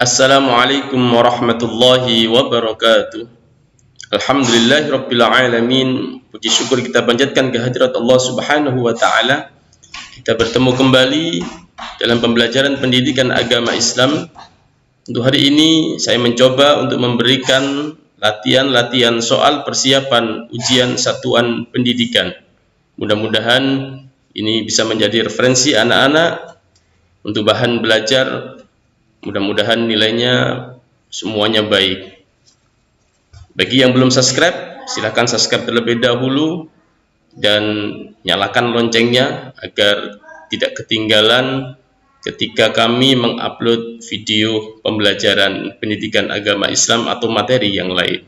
Assalamualaikum warahmatullahi wabarakatuh. Alhamdulillahirabbil alamin. Puji syukur kita panjatkan kehadirat Allah Subhanahu wa taala. Kita bertemu kembali dalam pembelajaran pendidikan agama Islam. Untuk hari ini saya mencoba untuk memberikan latihan soal persiapan ujian satuan pendidikan. Mudah-mudahan ini bisa menjadi referensi anak-anak untuk bahan belajar. Mudah-mudahan nilainya semuanya baik. Bagi yang belum subscribe, silahkan subscribe terlebih dahulu dan nyalakan loncengnya agar tidak ketinggalan ketika kami mengupload video pembelajaran pendidikan agama Islam atau materi yang lain.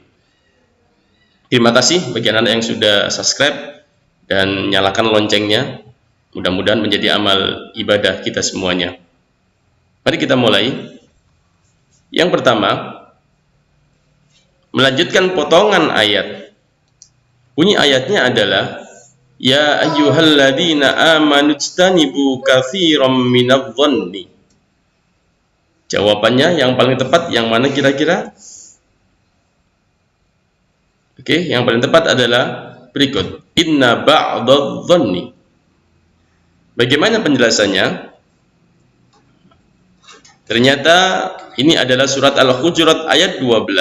Terima kasih bagi anak-anak yang sudah subscribe dan nyalakan loncengnya. Mudah-mudahan menjadi amal ibadah kita semuanya. Mari kita mulai. Yang pertama, melanjutkan potongan ayat. Bunyi ayatnya adalah Ya ayyuhalladzina amanu ijtanibu katsiran minadh-dhanni. Jawabannya yang paling tepat yang mana kira-kira? Oke, yang paling tepat adalah berikut. Inna ba'dadh-dhanni. Bagaimana penjelasannya? Ternyata ini adalah surat Al-Hujurat ayat 12,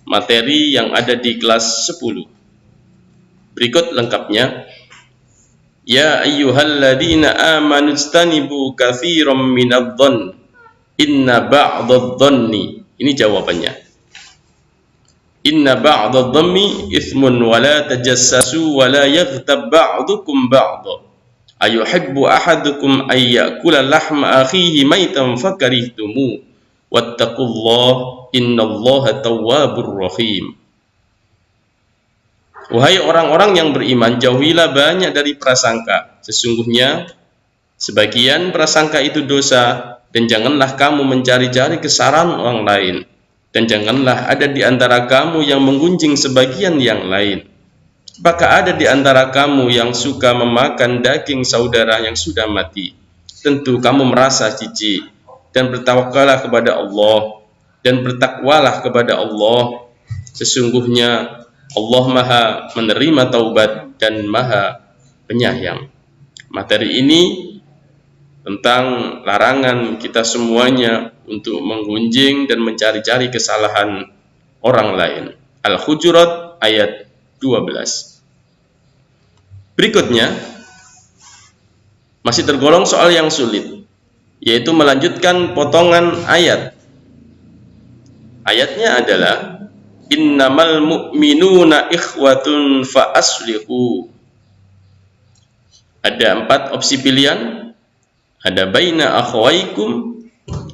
materi yang ada di kelas 10. Berikut lengkapnya. Ya ayyuhalladzina amanu ijtanibu katsiran minadh-dhanni inna ba'dadh-dhanni. Ini jawabannya. Inna ba'dadh-dhanni itsmun wa la tajassasu wa la yaghtab ba'dukum ba'dha. Ayuhibbu ahadukum ay ya'kula lahma akhihi maitan fakarihtumu wattaqullaha innallaha tawwabur rahim. Wahai orang-orang yang beriman, jauhilah banyak dari prasangka. Sesungguhnya sebagian prasangka itu dosa, dan janganlah kamu mencari-cari kesalahan orang lain, dan janganlah ada di antara kamu yang menggunjing sebagian yang lain. Apakah ada di antara kamu yang suka memakan daging saudara yang sudah mati? Tentu kamu merasa jijik, dan bertawakkallah kepada Allah, dan bertakwalah kepada Allah. Sesungguhnya Allah Maha menerima taubat dan Maha penyayang. Materi ini tentang larangan kita semuanya untuk menggunjing dan mencari-cari kesalahan orang lain. Al-Hujurat ayat 12. Berikutnya masih tergolong soal yang sulit, yaitu melanjutkan potongan ayat. Ayatnya adalah innamal mu'minuna ikhwatun fa aslihu. Ada 4 opsi pilihan. Ada baina akhwaikum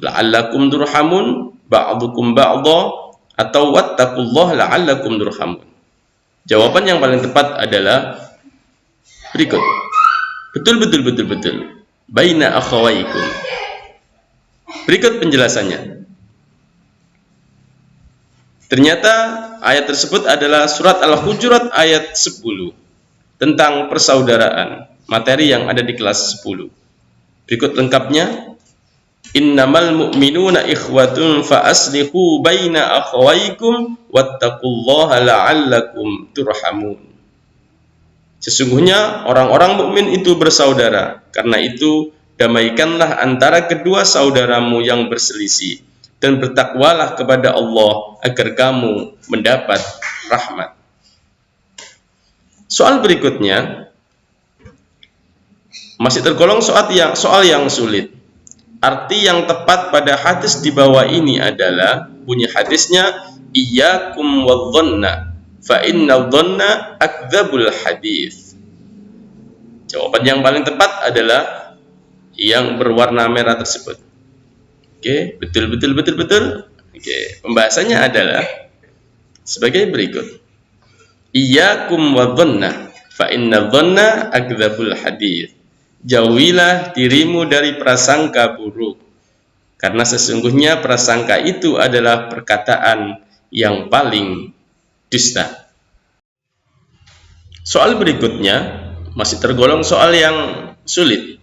la'allakum turhamun, ba'dukum ba'dha, atau wattaqullaha la'allakum turhamun. Jawaban yang paling tepat adalah berikut. Betul. Baina akhawaikum. Berikut penjelasannya. Ternyata ayat tersebut adalah surat Al-Hujurat ayat 10 tentang persaudaraan, materi yang ada di kelas 10. Berikut lengkapnya. Innamal mu'minuna ikhwatun fa aslihu baina akhawaikum wattaqullaha la'allakum turhamun. Sesungguhnya orang-orang mukmin itu bersaudara, karena itu damaikanlah antara kedua saudaramu yang berselisih, dan bertakwalah kepada Allah agar kamu mendapat rahmat. Soal berikutnya masih tergolong soal yang sulit. Arti yang tepat pada hadis di bawah ini adalah, bunyi hadisnya iyyakum wadh-dhanna fa inna dhanna akdzabul hadis. Jawaban yang paling tepat adalah yang berwarna merah tersebut. Oke, betul. Oke, pembahasannya adalah sebagai berikut. Iyyakum wadh-dhanna fa inna dhanna akdzabul hadis. Jauhilah dirimu dari prasangka buruk, karena sesungguhnya prasangka itu adalah perkataan yang paling dusta. Soal berikutnya masih tergolong soal yang sulit.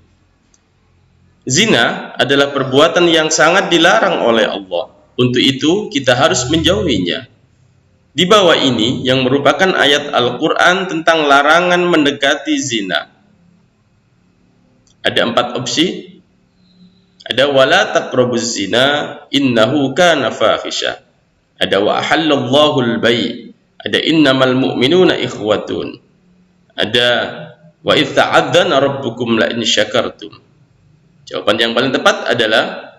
Zina adalah perbuatan yang sangat dilarang oleh Allah. Untuk itu kita harus menjauhinya. Di bawah ini yang merupakan ayat Al-Quran tentang larangan mendekati zina. Ada 4 opsi. Ada wala taqrabuz zina innahu kana fahisha. Ada wa ahallallahu al-bay'. Ada innamal mu'minuna ikhwatun. Ada wa idz ta'adzana rabbukum la in syakartum. Jawaban yang paling tepat adalah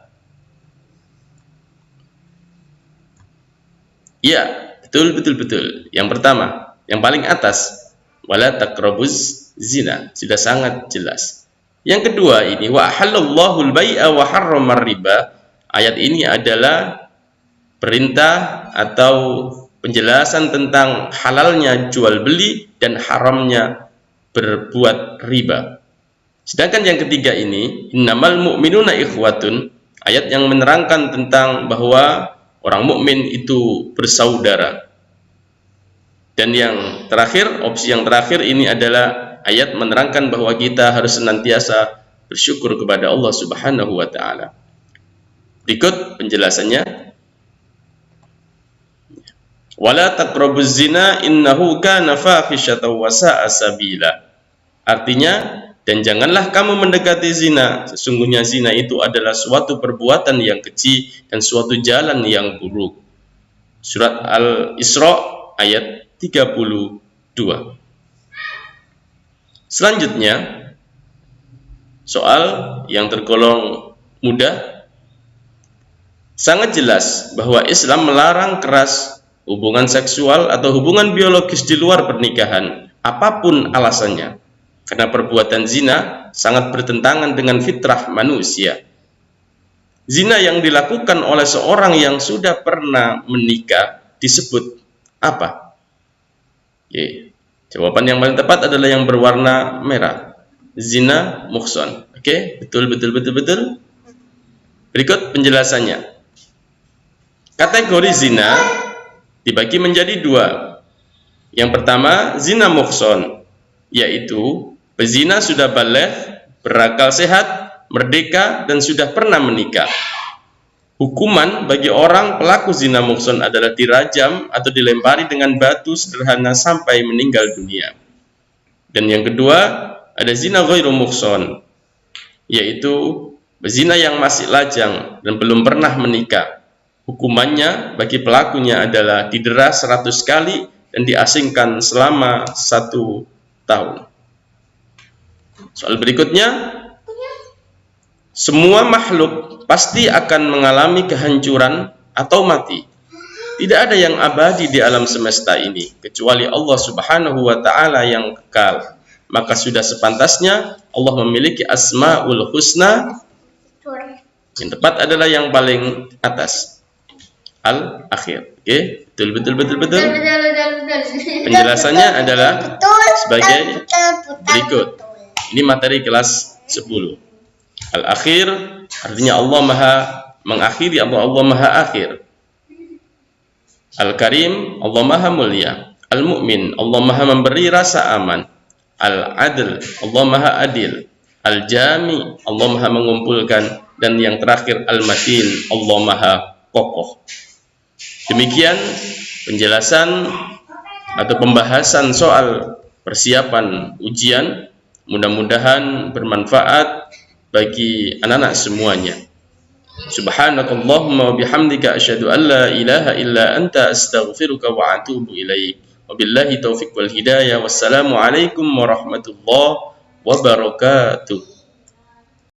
ya, betul. Yang pertama, yang paling atas, wala taqrabuz zina, sudah sangat jelas. Yang kedua ini wa halallahu al-bai'a wa harramar riba. Ayat ini adalah perintah atau penjelasan tentang halalnya jual beli dan haramnya berbuat riba. Sedangkan yang ketiga ini, innamal mu'minuna ikhwatun, ayat yang menerangkan tentang bahwa orang mukmin itu bersaudara. Dan yang terakhir, opsi yang terakhir ini adalah ayat menerangkan bahwa kita harus senantiasa bersyukur kepada Allah Subhanahu wa taala. Berikut penjelasannya. Wala taqrabuz zina innahu kana fahishatan wa sa'a sabila. Artinya, dan janganlah kamu mendekati zina, sesungguhnya zina itu adalah suatu perbuatan yang keji dan suatu jalan yang buruk. Surat Al-Isra ayat 32. Selanjutnya, soal yang tergolong mudah. Sangat jelas bahwa Islam melarang keras hubungan seksual atau hubungan biologis di luar pernikahan, apapun alasannya. Karena perbuatan zina sangat bertentangan dengan fitrah manusia. Zina yang dilakukan oleh seorang yang sudah pernah menikah disebut apa? Jawaban yang paling tepat adalah yang berwarna merah. Zina muhsan. Oke, betul. Berikut penjelasannya. Kategori zina dibagi menjadi 2. Yang pertama, zina muhsan, yaitu pezina sudah baligh, berakal sehat, merdeka, dan sudah pernah menikah. Hukuman bagi orang pelaku zina muhsan adalah dirajam atau dilempari dengan batu sederhana sampai meninggal dunia. Dan yang kedua, ada zina ghairu muhsan, yaitu pezina yang masih lajang dan belum pernah menikah. Hukumannya bagi pelakunya adalah didera 100 kali dan diasingkan selama 1 tahun. Soal berikutnya, semua makhluk pasti akan mengalami kehancuran atau mati. Tidak ada yang abadi di alam semesta ini kecuali Allah Subhanahu wa taala yang kekal. Maka sudah sepantasnya Allah memiliki asmaul husna. Yang tepat adalah yang paling atas, al-akhir. Oke, betul. Penjelasannya adalah sebagai berikut. Ini materi kelas 10. Al-akhir artinya Allah Maha mengakhiri, Allah Maha akhir. Al-Karim, Allah Maha mulia. Al-Mu'min, Allah Maha memberi rasa aman. Al-Adl, Allah Maha adil. Al-Jami, Allah Maha mengumpulkan. Dan yang terakhir, Al-Matin, Allah Maha kokoh. Demikian penjelasan atau pembahasan soal persiapan ujian. Mudah-mudahan bermanfaat bagi anak-anak semuanya. Subhanakallahumma wa bihamdika asyhadu an la ilaha illa anta astaghfiruka wa atubu ilaik. Wabillahi taufiq wal hidayah. Wassalamu alaikum warahmatullahi wabarakatuh.